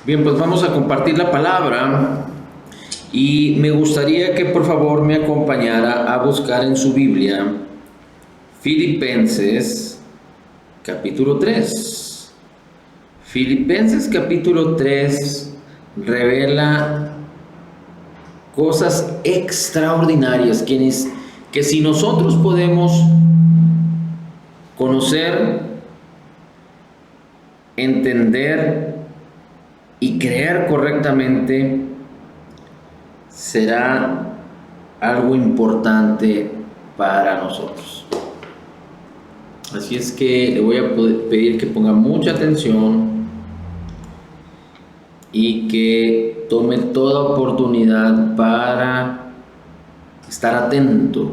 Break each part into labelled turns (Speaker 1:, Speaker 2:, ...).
Speaker 1: Bien, pues vamos a compartir la palabra y me gustaría que por favor me acompañara a buscar en su Biblia Filipenses capítulo 3. Filipenses capítulo 3 revela cosas extraordinarias que si nosotros podemos conocer, entender y creer correctamente, será algo importante para nosotros. Así es que le voy a pedir que ponga mucha atención y que tome toda oportunidad para estar atento.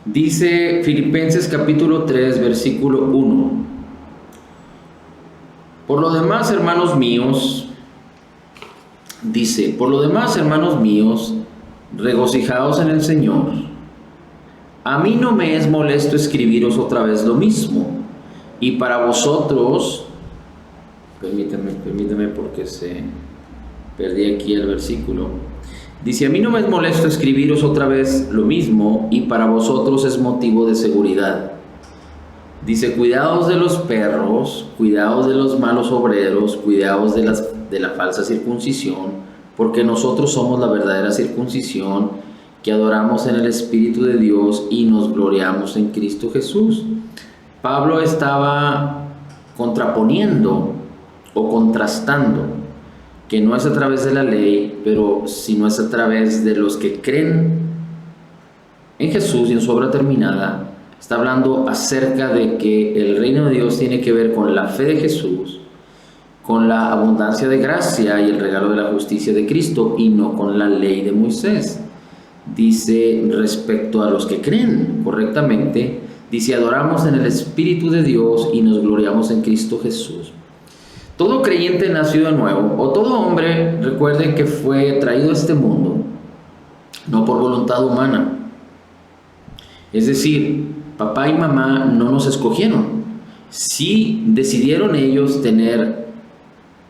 Speaker 1: Dice Filipenses capítulo 3, versículo 1. Por lo demás, hermanos míos, regocijaos en el Señor. A mí no me es molesto escribiros otra vez lo mismo, y para vosotros, permíteme porque perdí aquí el versículo. Dice, a mí no me es molesto escribiros otra vez lo mismo, y para vosotros es motivo de seguridad. Dice, cuidaos de los perros, cuidaos de los malos obreros, cuidaos de la falsa circuncisión, porque nosotros somos la verdadera circuncisión, que adoramos en el Espíritu de Dios y nos gloriamos en Cristo Jesús. Pablo estaba contraponiendo o contrastando que no es a través de la ley, pero sino es a través de los que creen en Jesús y en su obra terminada. Está hablando acerca de que el reino de Dios tiene que ver con la fe de Jesús, con la abundancia de gracia y el regalo de la justicia de Cristo, y no con la ley de Moisés. Dice respecto a los que creen correctamente, dice, adoramos en el Espíritu de Dios y nos gloriamos en Cristo Jesús. Todo creyente nacido de nuevo, o todo hombre, recuerde que fue traído a este mundo, no por voluntad humana. Es decir, papá y mamá no nos escogieron. Sí decidieron ellos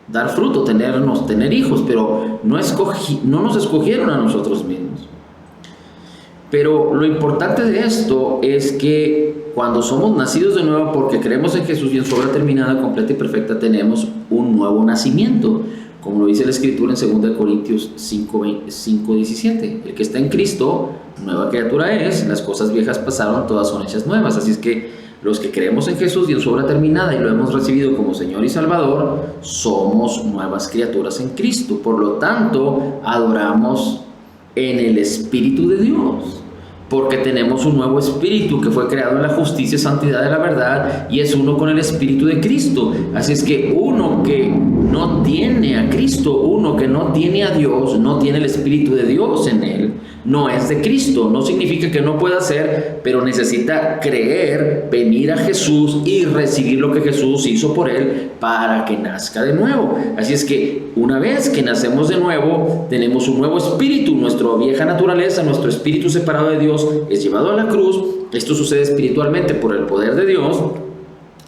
Speaker 1: dar fruto, tener hijos, pero no nos escogieron a nosotros mismos. Pero lo importante de esto es que cuando somos nacidos de nuevo porque creemos en Jesús y en su obra terminada, completa y perfecta, tenemos un nuevo nacimiento, como lo dice la Escritura en 2 Corintios 5:17. El que está en Cristo, nueva criatura es, las cosas viejas pasaron, todas son hechas nuevas. Así es que los que creemos en Jesús y en su obra terminada y lo hemos recibido como Señor y Salvador, somos nuevas criaturas en Cristo. Por lo tanto, adoramos en el Espíritu de Dios, porque tenemos un nuevo espíritu que fue creado en la justicia y santidad de la verdad, y es uno con el Espíritu de Cristo. Así es que uno que no tiene a Cristo, uno que no tiene a Dios, no tiene el Espíritu de Dios en él, no es de Cristo. No significa que no pueda ser, pero necesita creer, venir a Jesús y recibir lo que Jesús hizo por él para que nazca de nuevo. Así es que una vez que nacemos de nuevo, tenemos un nuevo espíritu. Nuestra vieja naturaleza, nuestro espíritu separado de Dios, es llevado a la cruz. Esto sucede espiritualmente por el poder de Dios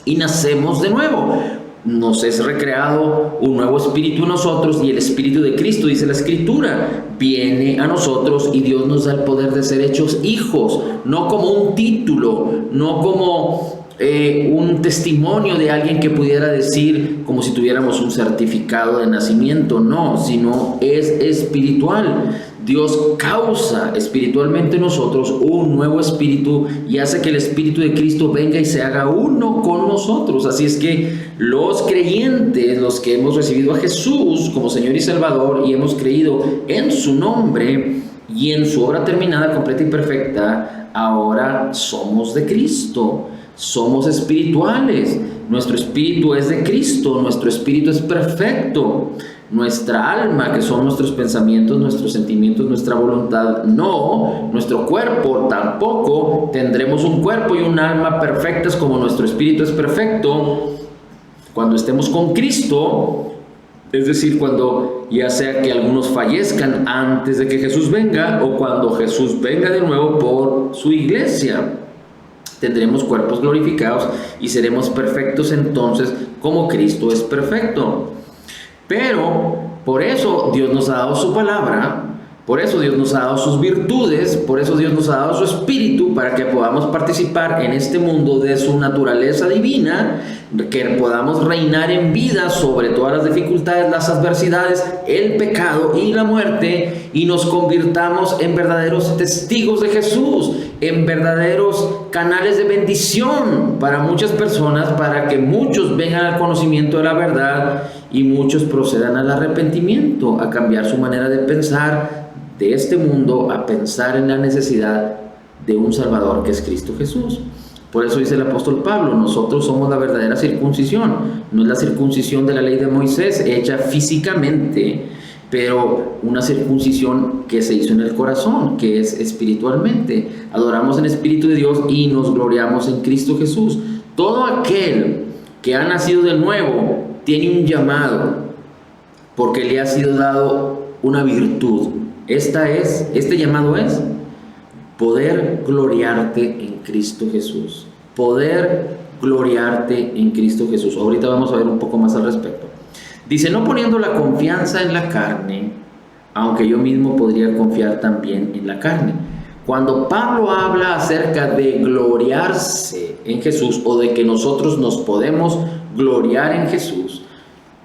Speaker 1: y nacemos de nuevo. Nos es recreado un nuevo espíritu en nosotros, y el Espíritu de Cristo, dice la Escritura, viene a nosotros y Dios nos da el poder de ser hechos hijos, no como un título, no como un testimonio de alguien que pudiera decir como si tuviéramos un certificado de nacimiento, no, sino es espiritual. Dios causa espiritualmente en nosotros un nuevo espíritu y hace que el Espíritu de Cristo venga y se haga uno con nosotros. Así es que los creyentes, los que hemos recibido a Jesús como Señor y Salvador y hemos creído en su nombre y en su obra terminada, completa y perfecta, ahora somos de Cristo, somos espirituales. Nuestro espíritu es de Cristo, nuestro espíritu es perfecto. Nuestra alma, que son nuestros pensamientos, nuestros sentimientos, nuestra voluntad, no. Nuestro cuerpo tampoco. Tendremos un cuerpo y un alma perfectas como nuestro espíritu es perfecto cuando estemos con Cristo. Es decir, cuando ya sea que algunos fallezcan antes de que Jesús venga, o cuando Jesús venga de nuevo por su iglesia, tendremos cuerpos glorificados y seremos perfectos entonces como Cristo es perfecto. Pero por eso Dios nos ha dado su palabra, por eso Dios nos ha dado sus virtudes, por eso Dios nos ha dado su espíritu, para que podamos participar en este mundo de su naturaleza divina, que podamos reinar en vida sobre todas las dificultades, las adversidades, el pecado y la muerte, y nos convirtamos en verdaderos testigos de Jesús, en verdaderos canales de bendición para muchas personas, para que muchos vengan al conocimiento de la verdad y muchos procedan al arrepentimiento, a cambiar su manera de pensar de este mundo, a pensar en la necesidad de un Salvador que es Cristo Jesús. Por eso dice el apóstol Pablo, nosotros somos la verdadera circuncisión, no es la circuncisión de la ley de Moisés hecha físicamente, pero una circuncisión que se hizo en el corazón, que es espiritualmente. Adoramos en espíritu de Dios y nos gloriamos en Cristo Jesús. Todo aquel que ha nacido de nuevo tiene un llamado, porque le ha sido dado una virtud. Este llamado es poder gloriarte en Cristo Jesús. Poder gloriarte en Cristo Jesús. Ahorita vamos a ver un poco más al respecto. Dice, no poniendo la confianza en la carne, aunque yo mismo podría confiar también en la carne. Cuando Pablo habla acerca de gloriarse en Jesús, o de que nosotros nos podemos gloriar en Jesús,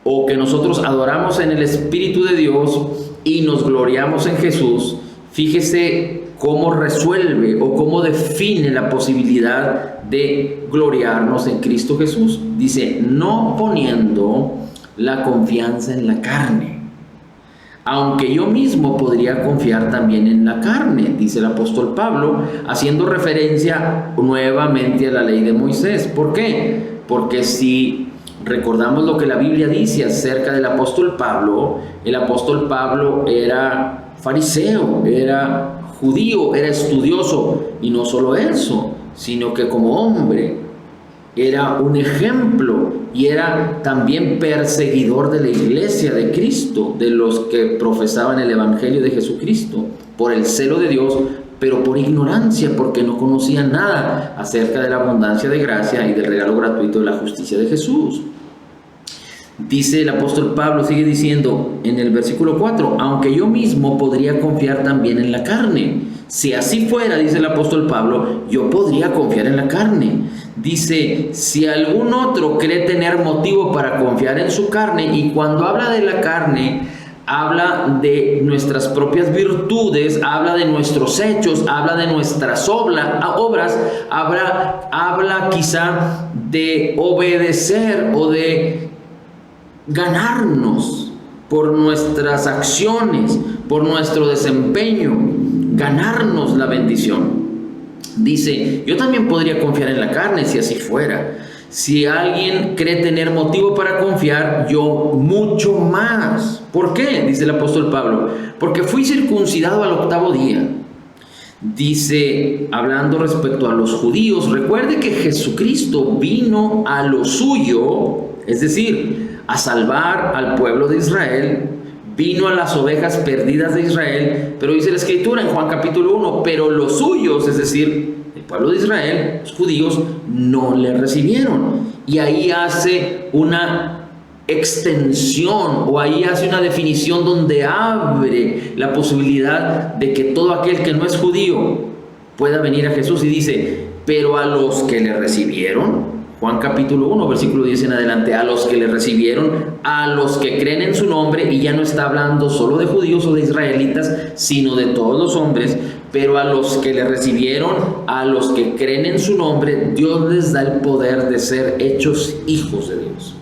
Speaker 1: o que nosotros adoramos en el Espíritu de Dios y nos gloriamos en Jesús, fíjese cómo resuelve o cómo define la posibilidad de gloriarnos en Cristo Jesús. Dice, no poniendo la confianza en la carne, aunque yo mismo podría confiar también en la carne, dice el apóstol Pablo, haciendo referencia nuevamente a la ley de Moisés. ¿Por qué? Porque si recordamos lo que la Biblia dice acerca del apóstol Pablo, el apóstol Pablo era fariseo, era judío, era estudioso, y no solo eso, sino que como hombre era un ejemplo y era también perseguidor de la iglesia de Cristo, de los que profesaban el evangelio de Jesucristo, por el celo de Dios, pero por ignorancia, porque no conocían nada acerca de la abundancia de gracia y del regalo gratuito de la justicia de Jesús. Dice el apóstol Pablo, sigue diciendo en el versículo 4, aunque yo mismo podría confiar también en la carne. Si así fuera, dice el apóstol Pablo, yo podría confiar en la carne. Dice, si algún otro cree tener motivo para confiar en su carne, y cuando habla de la carne, habla de nuestras propias virtudes, habla de nuestros hechos, habla de nuestras obras, habla quizá de obedecer o de ganarnos por nuestras acciones, por nuestro desempeño, ganarnos la bendición. Dice, yo también podría confiar en la carne si así fuera. Si alguien cree tener motivo para confiar, yo mucho más. ¿Por qué? Dice el apóstol Pablo, porque fui circuncidado al 8º día. Dice, hablando respecto a los judíos, recuerde que Jesucristo vino a lo suyo, es decir, a salvar al pueblo de Israel, vino a las ovejas perdidas de Israel, pero dice la Escritura en Juan capítulo 1, pero los suyos, es decir, el pueblo de Israel, los judíos, no le recibieron. Y ahí hace una extensión, o ahí hace una definición donde abre la posibilidad de que todo aquel que no es judío pueda venir a Jesús, y dice, pero a los que le recibieron, Juan capítulo 1, versículo 10 en adelante, a los que le recibieron, a los que creen en su nombre, y ya no está hablando solo de judíos o de israelitas, sino de todos los hombres, pero a los que le recibieron, a los que creen en su nombre, Dios les da el poder de ser hechos hijos de Dios.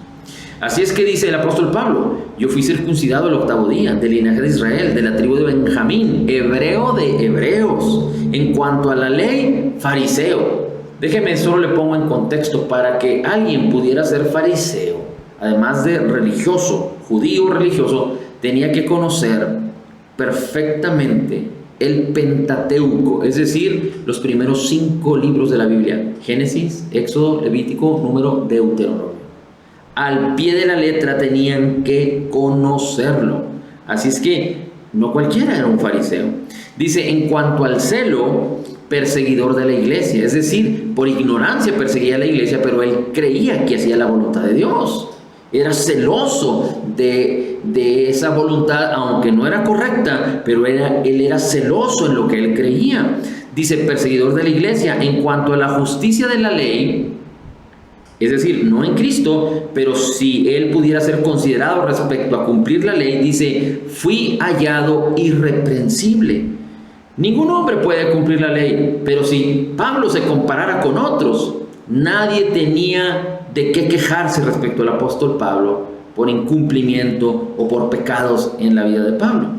Speaker 1: Así es que dice el apóstol Pablo, yo fui circuncidado el 8º día, del linaje de Israel, de la tribu de Benjamín, hebreo de hebreos, en cuanto a la ley, fariseo. Déjeme, solo le pongo en contexto, para que alguien pudiera ser fariseo, además de religioso, judío religioso, tenía que conocer perfectamente el Pentateuco, es decir, los primeros 5 libros de la Biblia, Génesis, Éxodo, Levítico, Número, Deuteronomio. Al pie de la letra tenían que conocerlo. Así es que no cualquiera era un fariseo. Dice, en cuanto al celo, perseguidor de la iglesia, es decir, por ignorancia perseguía a la iglesia, pero él creía que hacía la voluntad de Dios. Era celoso de esa voluntad, aunque no era correcta, pero él era celoso en lo que él creía. Dice, perseguidor de la iglesia, en cuanto a la justicia de la ley, es decir, no en Cristo, pero si él pudiera ser considerado respecto a cumplir la ley, dice, fui hallado irreprensible. Ningún hombre puede cumplir la ley, pero si Pablo se comparara con otros, nadie tenía de qué quejarse respecto al apóstol Pablo por incumplimiento o por pecados en la vida de Pablo.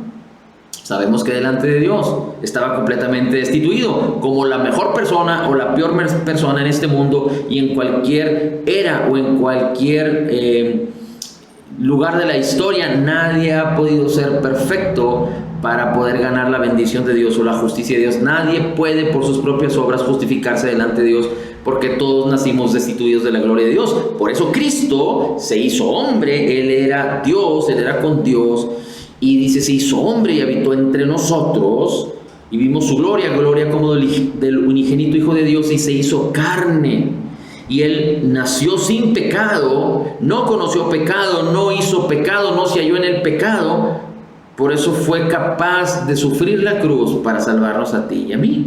Speaker 1: Sabemos que delante de Dios estaba completamente destituido, como la mejor persona o la peor persona en este mundo, y en cualquier era o en cualquier lugar de la historia nadie ha podido ser perfecto para poder ganar la bendición de Dios o la justicia de Dios. Nadie puede por sus propias obras justificarse delante de Dios, porque todos nacimos destituidos de la gloria de Dios. Por eso Cristo se hizo hombre, Él era Dios, Él era con Dios, y dice, se hizo hombre y habitó entre nosotros, y vimos su gloria, gloria como del unigénito Hijo de Dios, y se hizo carne. Y Él nació sin pecado, no conoció pecado, no hizo pecado, no se halló en el pecado. Por eso fue capaz de sufrir la cruz para salvarnos a ti y a mí.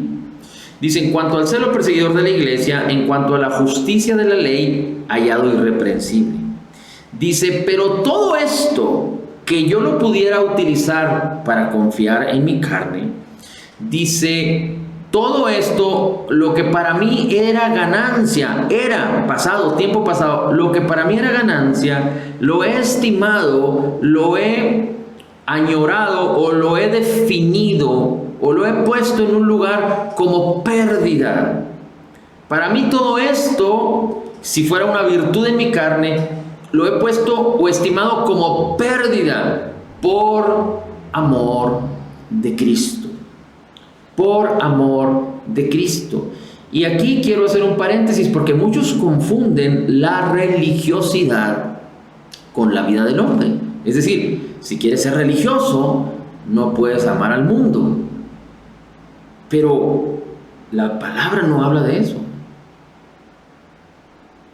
Speaker 1: Dice, en cuanto al celo perseguidor de la iglesia, en cuanto a la justicia de la ley, hallado irreprensible. Dice, pero todo esto que yo lo pudiera utilizar para confiar en mi carne, dice, todo esto, lo que para mí era ganancia, era pasado, tiempo pasado, lo que para mí era ganancia, lo he estimado, lo he añorado o lo he definido o lo he puesto en un lugar como pérdida. Para mí todo esto, si fuera una virtud en mi carne, lo he puesto o estimado como pérdida por amor de Cristo. Por amor de Cristo. Y aquí quiero hacer un paréntesis porque muchos confunden la religiosidad con la vida del hombre. Es decir, si quieres ser religioso, no puedes amar al mundo. Pero la palabra no habla de eso.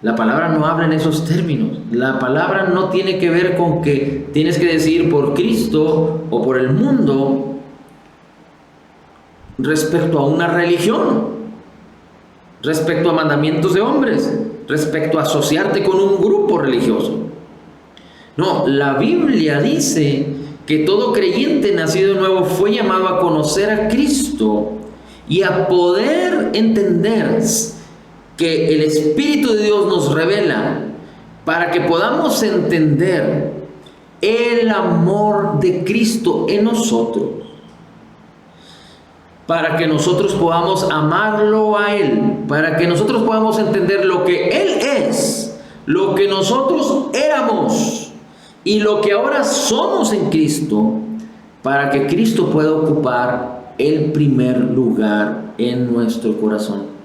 Speaker 1: La palabra no habla en esos términos. La palabra no tiene que ver con que tienes que decidir por Cristo o por el mundo respecto a una religión, respecto a mandamientos de hombres, respecto a asociarte con un grupo religioso. No, la Biblia dice que todo creyente nacido de nuevo fue llamado a conocer a Cristo y a poder entender que el Espíritu de Dios nos revela para que podamos entender el amor de Cristo en nosotros, para que nosotros podamos amarlo a Él, para que nosotros podamos entender lo que Él es, lo que nosotros éramos y lo que ahora somos en Cristo, para que Cristo pueda ocupar el primer lugar en nuestro corazón.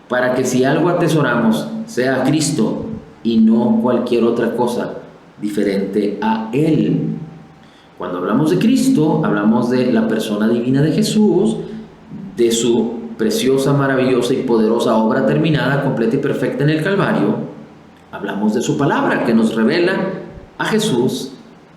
Speaker 1: Para que si algo atesoramos sea Cristo y no cualquier otra cosa diferente a Él. Cuando hablamos de Cristo, hablamos de la persona divina de Jesús, de su preciosa, maravillosa y poderosa obra terminada, completa y perfecta en el Calvario. Hablamos de su palabra que nos revela a Jesús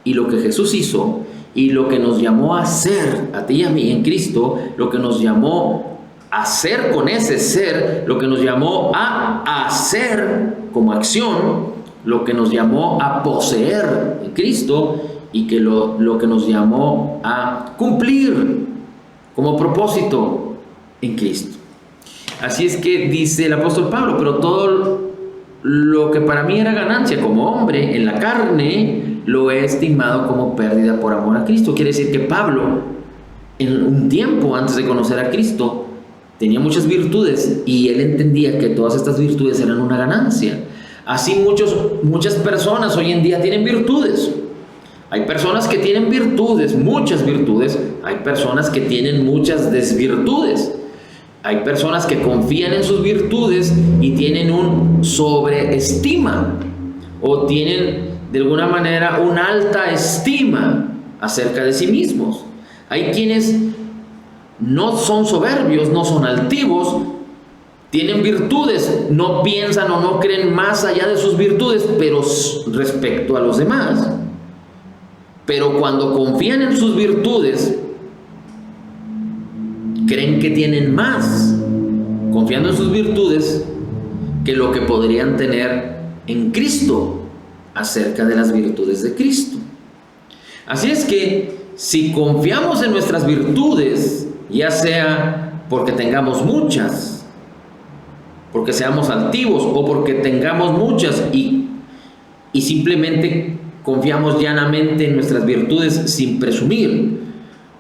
Speaker 1: y lo que Jesús hizo y lo que nos llamó a ser, a ti y a mí en Cristo, lo que nos llamó a ser con ese ser, lo que nos llamó a hacer como acción, lo que nos llamó a poseer en Cristo y que lo que nos llamó a cumplir como propósito en Cristo. Así es que dice el apóstol Pablo, pero todo lo que para mí era ganancia como hombre en la carne, lo he estimado como pérdida por amor a Cristo. Quiere decir que Pablo, en un tiempo antes de conocer a Cristo, tenía muchas virtudes y él entendía que todas estas virtudes eran una ganancia. Así muchas personas hoy en día tienen virtudes. Hay personas que tienen virtudes, muchas virtudes. Hay personas que tienen muchas desvirtudes. Hay personas que confían en sus virtudes y tienen un sobreestima o tienen de alguna manera una alta estima acerca de sí mismos. Hay quienes no son soberbios, no son altivos, tienen virtudes, no piensan o no creen más allá de sus virtudes, pero respecto a los demás. Pero cuando confían en sus virtudes, creen que tienen más, confiando en sus virtudes, que lo que podrían tener en Cristo, acerca de las virtudes de Cristo. Así es que, si confiamos en nuestras virtudes, ya sea porque tengamos muchas, porque seamos altivos, o porque tengamos muchas y simplemente confiamos llanamente en nuestras virtudes sin presumir,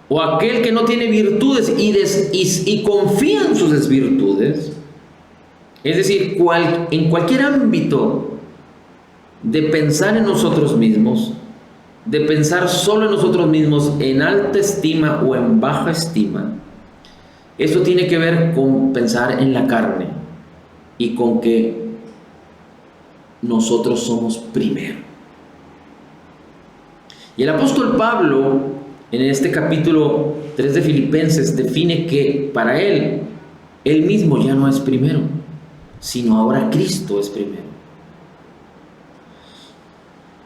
Speaker 1: o aquel que no tiene virtudes y confía en sus desvirtudes, es decir, en cualquier ámbito de pensar en nosotros mismos, de pensar solo en nosotros mismos, en alta estima o en baja estima, esto tiene que ver con pensar en la carne y con que nosotros somos primero. Y el apóstol Pablo, en este capítulo 3 de Filipenses, define que para él mismo ya no es primero, sino ahora Cristo es primero.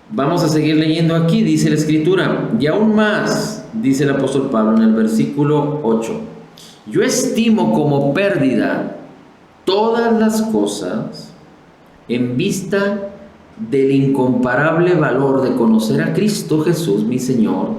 Speaker 1: Vamos a seguir leyendo aquí, dice la Escritura, y aún más, dice el apóstol Pablo en el versículo 8, yo estimo como pérdida todas las cosas en vista del incomparable valor de conocer a Cristo Jesús, mi Señor,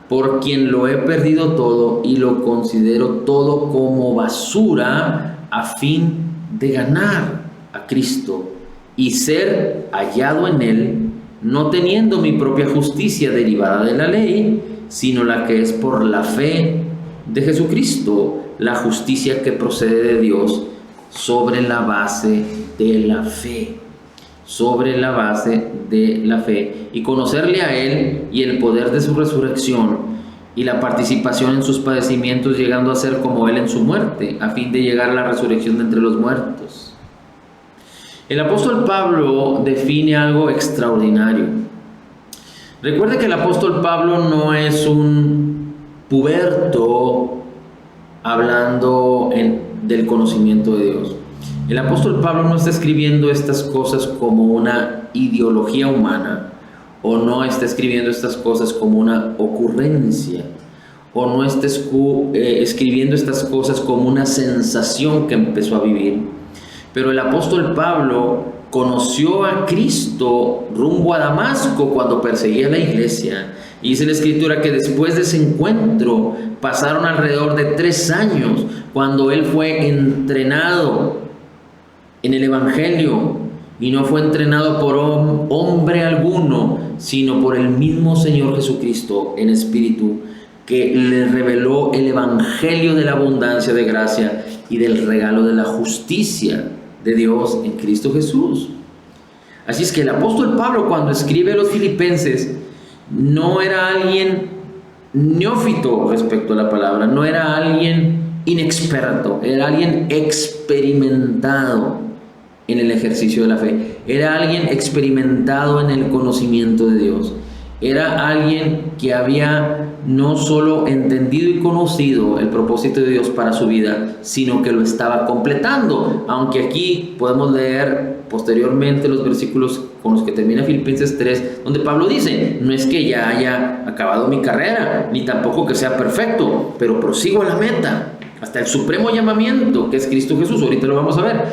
Speaker 1: por quien lo he perdido todo y lo considero todo como basura a fin de ganar a Cristo y ser hallado en Él, no teniendo mi propia justicia derivada de la ley, sino la que es por la fe de Jesucristo, la justicia que procede de Dios sobre la base de la fe. Sobre la base de la fe, y conocerle a Él y el poder de su resurrección y la participación en sus padecimientos, llegando a ser como Él en su muerte, a fin de llegar a la resurrección de entre los muertos. El apóstol Pablo define algo extraordinario. Recuerde que el apóstol Pablo no es un puberto hablando del conocimiento de Dios. El apóstol Pablo no está escribiendo estas cosas como una ideología humana, o no está escribiendo estas cosas como una ocurrencia, o no está escribiendo estas cosas como una sensación que empezó a vivir. Pero el apóstol Pablo conoció a Cristo rumbo a Damasco cuando perseguía a la iglesia. Y dice la Escritura que después de ese encuentro pasaron alrededor de 3 años cuando él fue entrenado en el Evangelio, y no fue entrenado por hombre alguno, sino por el mismo Señor Jesucristo en espíritu, que le reveló el Evangelio de la abundancia de gracia y del regalo de la justicia de Dios en Cristo Jesús. Así es que el apóstol Pablo, cuando escribe a los filipenses, no era alguien neófito respecto a la palabra, no era alguien inexperto, era alguien experimentado en el ejercicio de la fe, era alguien experimentado en el conocimiento de Dios, era alguien que había no solo entendido y conocido el propósito de Dios para su vida, sino que lo estaba completando. Aunque aquí podemos leer posteriormente los versículos con los que termina Filipenses 3, donde Pablo dice, no es que ya haya acabado mi carrera, ni tampoco que sea perfecto, pero prosigo a la meta, hasta el supremo llamamiento que es Cristo Jesús. Ahorita lo vamos a ver.